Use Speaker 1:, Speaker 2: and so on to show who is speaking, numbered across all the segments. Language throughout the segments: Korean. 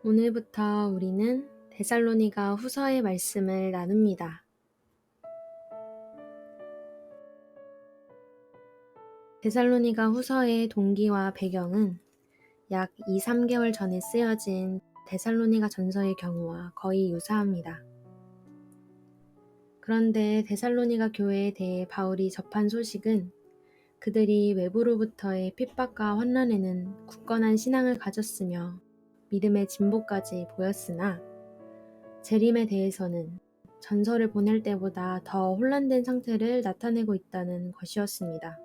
Speaker 1: 오늘부터 우리는 데살로니가 후서의 말씀을 나눕니다. 데살로니가 후서의 동기와 배경은 약 2~3개월 전에 쓰여진 데살로니가 전서의 경우와 거의 유사합니다. 그런데 데살로니가 교회에 대해 바울이 접한 소식은 그들이 외부로부터의 핍박과 환난에는 굳건한 신앙을 가졌으며 믿음의 진보까지 보였으나 재림에 대해서는 전서를 보낼 때보다 더 혼란된 상태를 나타내고 있다는 것이었습니다.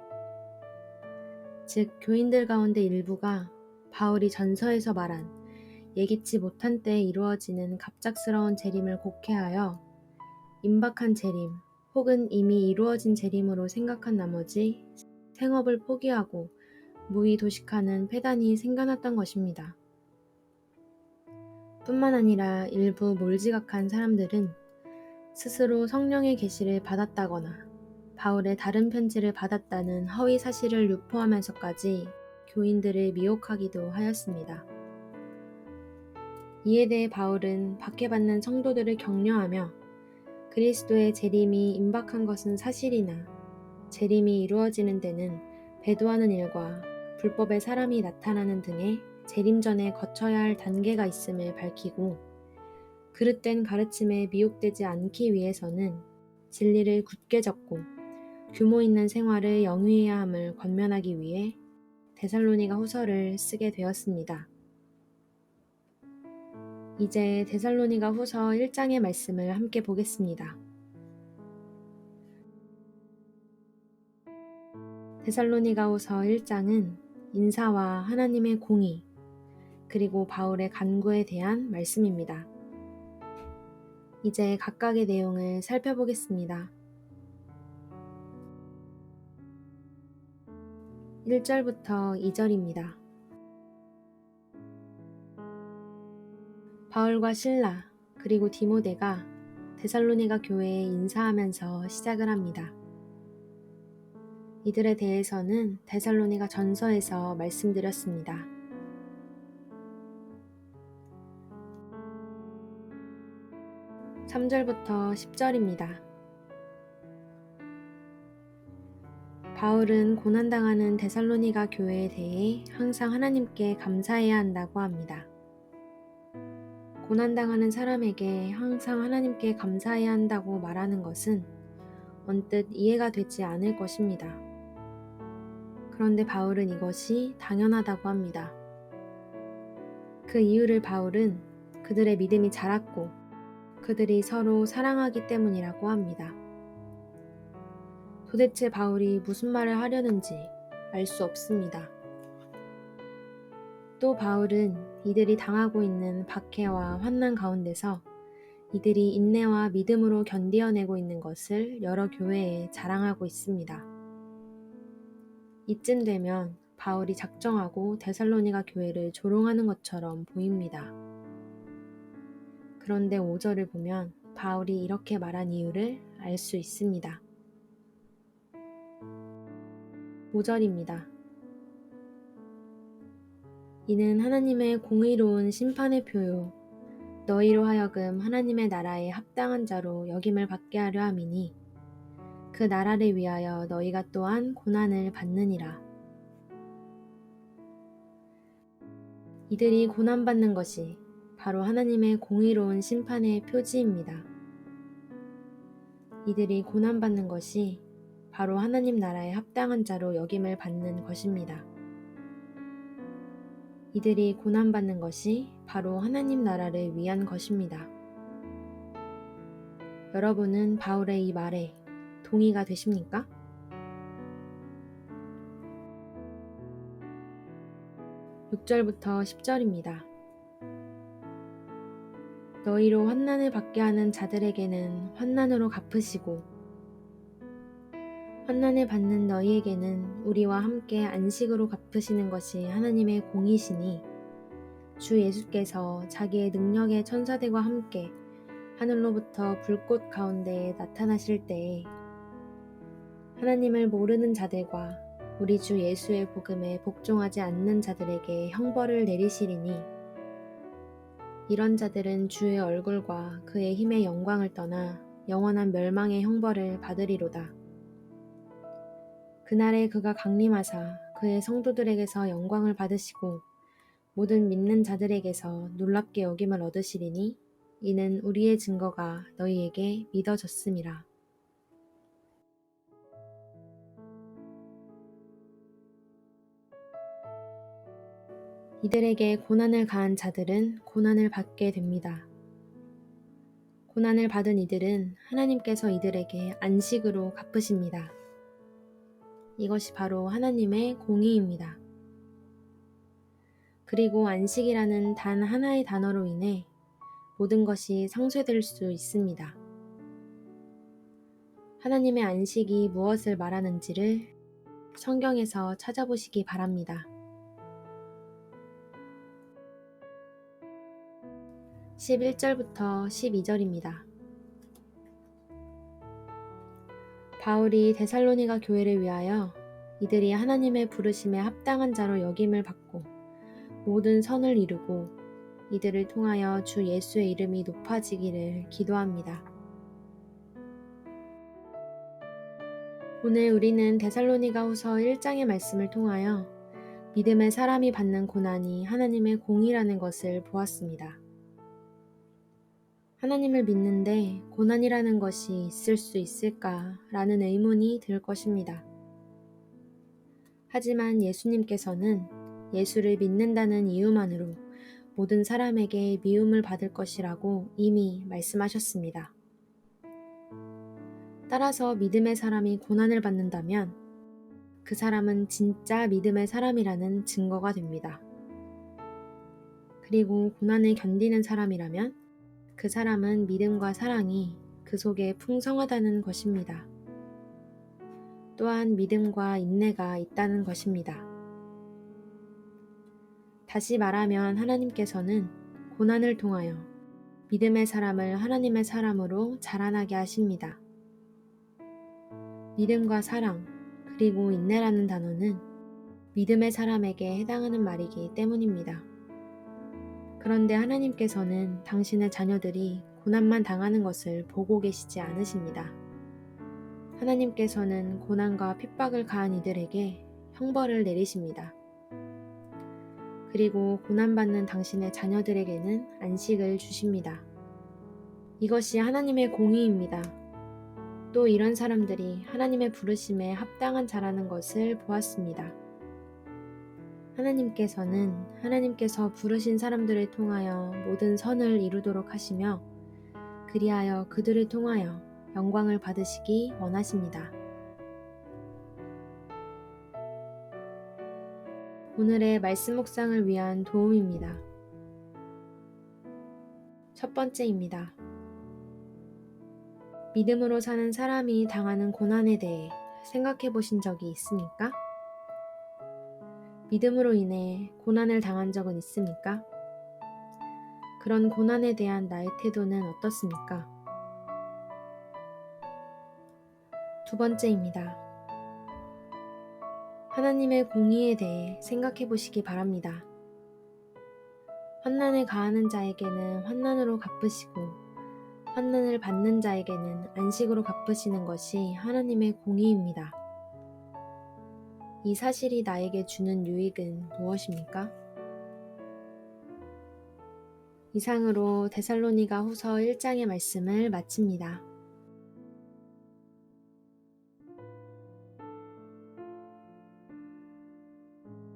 Speaker 1: 즉, 교인들 가운데 일부가 바울이 전서에서 말한 예기치 못한 때에 이루어지는 갑작스러운 재림을 곡해하여 임박한 재림 혹은 이미 이루어진 재림으로 생각한 나머지 생업을 포기하고 무의 도식하는 폐단이 생겨났던 것입니다. 뿐만 아니라 일부 몰지각한 사람들은 스스로 성령의 계시를 받았다거나 바울의 다른 편지를 받았다는 허위 사실을 유포하면서까지 교인들을 미혹하기도 하였습니다. 이에 대해 바울은 박해받는 성도들을 격려하며 그리스도의 재림이 임박한 것은 사실이나 재림이 이루어지는 데는 배도하는 일과 불법의 사람이 나타나는 등의 재림 전에 거쳐야 할 단계가 있음을 밝히고 그릇된 가르침에 미혹되지 않기 위해서는 진리를 굳게 잡고 규모 있는 생활을 영위해야 함을 권면하기 위해 데살로니가 후서를 쓰게 되었습니다. 이제 데살로니가 후서 1장의 말씀을 함께 보겠습니다. 데살로니가 후서 1장은 인사와 하나님의 공의, 그리고 바울의 간구에 대한 말씀입니다. 이제 각각의 내용을 살펴보겠습니다. 1절부터 2절입니다. 바울과 실라 그리고 디모데가 데살로니가 교회에 인사하면서 시작을 합니다. 이들에 대해서는 데살로니가 전서에서 말씀드렸습니다. 3절부터 10절입니다. 바울은 고난당하는 데살로니가 교회에 대해 항상 하나님께 감사해야 한다고 합니다. 고난당하는 사람에게 항상 하나님께 감사해야 한다고 말하는 것은 언뜻 이해가 되지 않을 것입니다. 그런데 바울은 이것이 당연하다고 합니다. 그 이유를 바울은 그들의 믿음이 자랐고 그들이 서로 사랑하기 때문이라고 합니다. 도대체 바울이 무슨 말을 하려는지 알 수 없습니다. 또 바울은 이들이 당하고 있는 박해와 환난 가운데서 이들이 인내와 믿음으로 견디어내고 있는 것을 여러 교회에 자랑하고 있습니다. 이쯤 되면 바울이 작정하고 데살로니가 교회를 조롱하는 것처럼 보입니다. 그런데 5절을 보면 바울이 이렇게 말한 이유를 알 수 있습니다. 5절입니다. 이는 하나님의 공의로운 심판의 표요 너희로 하여금 하나님의 나라에 합당한 자로 여김을 받게 하려 함이니 그 나라를 위하여 너희가 또한 고난을 받느니라. 이들이 고난받는 것이 바로 하나님의 공의로운 심판의 표지입니다. 이들이 고난받는 것이 바로 하나님 나라에 합당한 자로 여김을 받는 것입니다. 이들이 고난받는 것이 바로 하나님 나라를 위한 것입니다. 여러분은 바울의 이 말에 동의가 되십니까? (6절부터 10절입니다) 너희로 환난을 받게 하는 자들에게는 환난으로 갚으시고 환난을 받는 너희에게는 우리와 함께 안식으로 갚으시는 것이 하나님의 공이시니 주 예수께서 자기의 능력의 천사들과 함께 하늘로부터 불꽃 가운데에 나타나실 때에 하나님을 모르는 자들과 우리 주 예수의 복음에 복종하지 않는 자들에게 형벌을 내리시리니 이런 자들은 주의 얼굴과 그의 힘의 영광을 떠나 영원한 멸망의 형벌을 받으리로다. 그날에 그가 강림하사 그의 성도들에게서 영광을 받으시고 모든 믿는 자들에게서 놀랍게 여김을 얻으시리니 이는 우리의 증거가 너희에게 믿어졌음이라. 이들에게 고난을 가한 자들은 고난을 받게 됩니다. 고난을 받은 이들은 하나님께서 이들에게 안식으로 갚으십니다. 이것이 바로 하나님의 공의입니다. 그리고 안식이라는 단 하나의 단어로 인해 모든 것이 상쇄될 수 있습니다. 하나님의 안식이 무엇을 말하는지를 성경에서 찾아보시기 바랍니다. 11절부터 12절입니다. 바울이 데살로니가 교회를 위하여 이들이 하나님의 부르심에 합당한 자로 여김을 받고 모든 선을 이루고 이들을 통하여 주 예수의 이름이 높아지기를 기도합니다. 오늘 우리는 데살로니가 후서 1장의 말씀을 통하여 믿음의 사람이 받는 고난이 하나님의 공의라는 것을 보았습니다. 하나님을 믿는데 고난이라는 것이 있을 수 있을까라는 의문이 들 것입니다. 하지만 예수님께서는 예수를 믿는다는 이유만으로 모든 사람에게 미움을 받을 것이라고 이미 말씀하셨습니다. 따라서 믿음의 사람이 고난을 받는다면 그 사람은 진짜 믿음의 사람이라는 증거가 됩니다. 그리고 고난을 견디는 사람이라면 그 사람은 믿음과 사랑이 그 속에 풍성하다는 것입니다. 또한 믿음과 인내가 있다는 것입니다. 다시 말하면 하나님께서는 고난을 통하여 믿음의 사람을 하나님의 사람으로 자라나게 하십니다. 믿음과 사랑, 그리고 인내라는 단어는 믿음의 사람에게 해당하는 말이기 때문입니다. 그런데 하나님께서는 당신의 자녀들이 고난만 당하는 것을 보고 계시지 않으십니다. 하나님께서는 고난과 핍박을 가한 이들에게 형벌을 내리십니다. 그리고 고난받는 당신의 자녀들에게는 안식을 주십니다. 이것이 하나님의 공의입니다. 또 이런 사람들이 하나님의 부르심에 합당한 자라는 것을 보았습니다. 하나님께서는 하나님께서 부르신 사람들을 통하여 모든 선을 이루도록 하시며 그리하여 그들을 통하여 영광을 받으시기 원하십니다. 오늘의 말씀 묵상을 위한 도움입니다. 첫 번째입니다. 믿음으로 사는 사람이 당하는 고난에 대해 생각해 보신 적이 있습니까? 믿음으로 인해 고난을 당한 적은 있습니까? 그런 고난에 대한 나의 태도는 어떻습니까? 두 번째입니다. 하나님의 공의에 대해 생각해 보시기 바랍니다. 환난을 가하는 자에게는 환난으로 갚으시고 환난을 받는 자에게는 안식으로 갚으시는 것이 하나님의 공의입니다. 이 사실이 나에게 주는 유익은 무엇입니까? 이상으로 데살로니가 후서 1장의 말씀을 마칩니다.